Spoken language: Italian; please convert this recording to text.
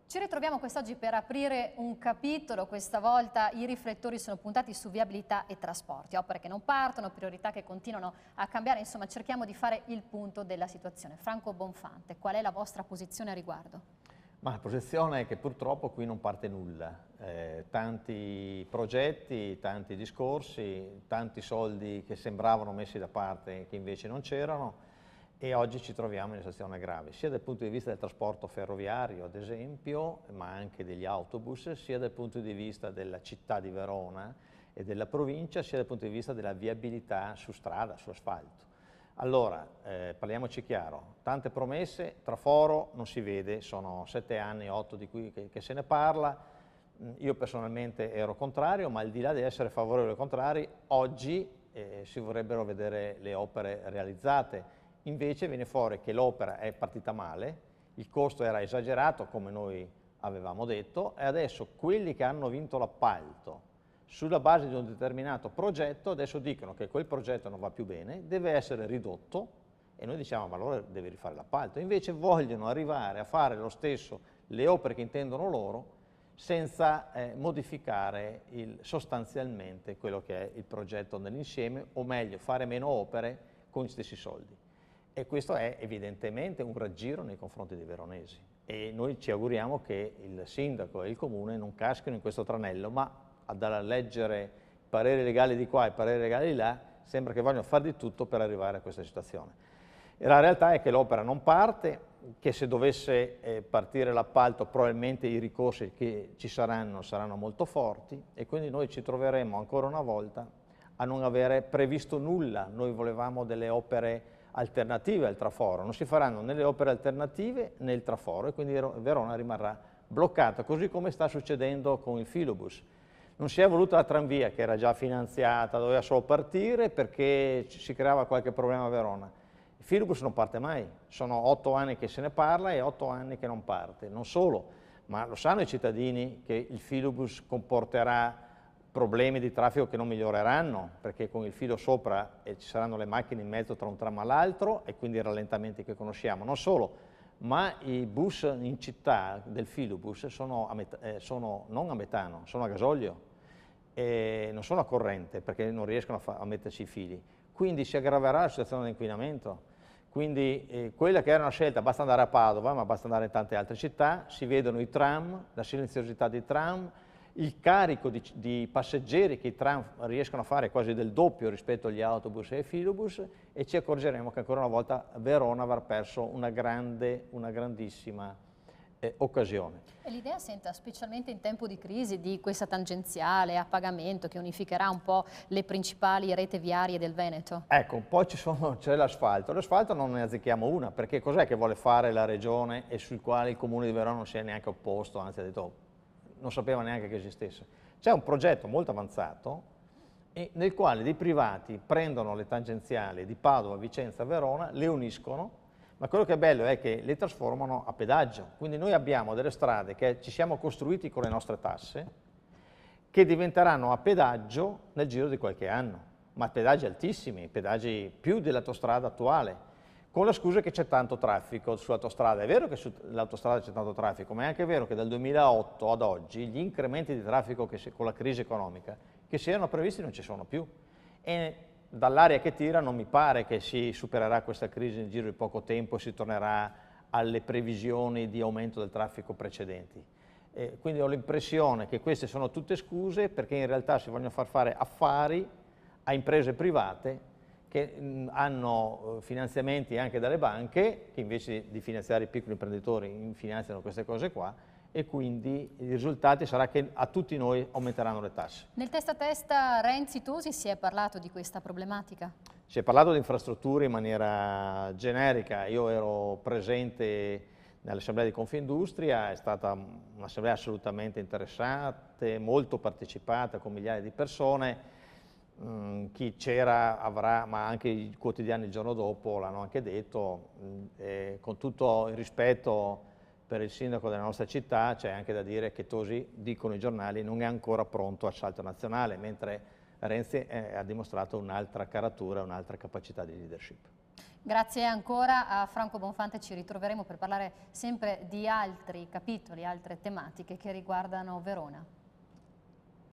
Ci ritroviamo quest'oggi per aprire un capitolo, questa volta i riflettori sono puntati su viabilità e trasporti, opere che non partono, priorità che continuano a cambiare, insomma cerchiamo di fare il punto della situazione. Franco Bonfante, qual è la vostra posizione a riguardo? Ma la posizione è che purtroppo qui non parte nulla, tanti progetti, tanti discorsi, tanti soldi che sembravano messi da parte che invece non c'erano e oggi ci troviamo in una situazione grave, sia dal punto di vista del trasporto ferroviario ad esempio, ma anche degli autobus, sia dal punto di vista della città di Verona e della provincia, sia dal punto di vista della viabilità su strada, su asfalto. Allora, parliamoci chiaro, tante promesse, traforo non si vede, sono 7 anni, 8 di cui che se ne parla, io personalmente ero contrario, ma al di là di essere favorevole o contrari, oggi si vorrebbero vedere le opere realizzate, invece viene fuori che l'opera è partita male, il costo era esagerato come noi avevamo detto e adesso quelli che hanno vinto l'appalto sulla base di un determinato progetto, adesso dicono che quel progetto non va più bene, deve essere ridotto e noi diciamo ma allora devi rifare l'appalto, invece vogliono arrivare a fare lo stesso, le opere che intendono loro, senza modificare sostanzialmente quello che è il progetto nell'insieme, o meglio fare meno opere con gli stessi soldi. E questo è evidentemente un raggiro nei confronti dei veronesi e noi ci auguriamo che il sindaco e il comune non caschino in questo tranello, ma a leggere pareri legali di qua e pareri legali di là, sembra che vogliono fare di tutto per arrivare a questa situazione. E la realtà è che l'opera non parte, che se dovesse partire l'appalto probabilmente i ricorsi che ci saranno molto forti e quindi noi ci troveremo ancora una volta a non avere previsto nulla. Noi volevamo delle opere alternative al traforo, non si faranno né le opere alternative né il traforo e quindi Verona rimarrà bloccata, così come sta succedendo con il filobus. Non si è voluta la tranvia che era già finanziata, doveva solo partire perché si creava qualche problema a Verona. Il filobus non parte mai, sono 8 anni che se ne parla e 8 anni che non parte. Non solo, ma lo sanno i cittadini che il filobus comporterà problemi di traffico che non miglioreranno, perché con il filo sopra ci saranno le macchine in mezzo tra un tram all'altro e quindi i rallentamenti che conosciamo. Non solo, ma i bus in città del filobus sono non a metano, sono a gasolio e non sono a corrente perché non riescono a metterci i fili. Quindi si aggraverà la situazione di inquinamento. Quindi quella che era una scelta, basta andare a Padova, ma basta andare in tante altre città, si vedono i tram, la silenziosità dei tram, il carico di passeggeri che i tram riescono a fare quasi del doppio rispetto agli autobus e ai filobus e ci accorgeremo che ancora una volta Verona avrà perso una grandissima occasione. E l'idea, senta, specialmente in tempo di crisi, di questa tangenziale a pagamento che unificherà un po' le principali rete viarie del Veneto? Ecco, poi c'è l'asfalto non ne azzecchiamo una, perché cos'è che vuole fare la regione e sul quale il comune di Verona non si è neanche opposto, anzi ha detto oh, non sapeva neanche che esistesse. C'è un progetto molto avanzato nel quale dei privati prendono le tangenziali di Padova, Vicenza, Verona, le uniscono, ma quello che è bello è che le trasformano a pedaggio. Quindi noi abbiamo delle strade che ci siamo costruiti con le nostre tasse, che diventeranno a pedaggio nel giro di qualche anno, ma pedaggi altissimi, pedaggi più dell'autostrada attuale, con la scusa che c'è tanto traffico sull'autostrada. È vero che sull'autostrada c'è tanto traffico, ma è anche vero che dal 2008 ad oggi gli incrementi di traffico con la crisi economica che si erano previsti non ci sono più. E dall'aria che tira non mi pare che si supererà questa crisi nel giro di poco tempo e si tornerà alle previsioni di aumento del traffico precedenti. Quindi ho l'impressione che queste sono tutte scuse perché in realtà si vogliono far fare affari a imprese private che hanno finanziamenti anche dalle banche, che invece di finanziare i piccoli imprenditori finanziano queste cose qua, e quindi i risultati sarà che a tutti noi aumenteranno le tasse. Nel testa a testa Renzi-Tosi si è parlato di questa problematica? Si è parlato di infrastrutture in maniera generica, io ero presente nell'assemblea di Confindustria, è stata un'assemblea assolutamente interessante, molto partecipata con migliaia di persone. Chi c'era avrà, ma anche i quotidiani il giorno dopo l'hanno anche detto, con tutto il rispetto per il sindaco della nostra città c'è anche da dire che Tosi, dicono i giornali, non è ancora pronto al salto nazionale, mentre Renzi ha dimostrato un'altra caratura, un'altra capacità di leadership. Grazie ancora a Franco Bonfante, ci ritroveremo per parlare sempre di altri capitoli, altre tematiche che riguardano Verona.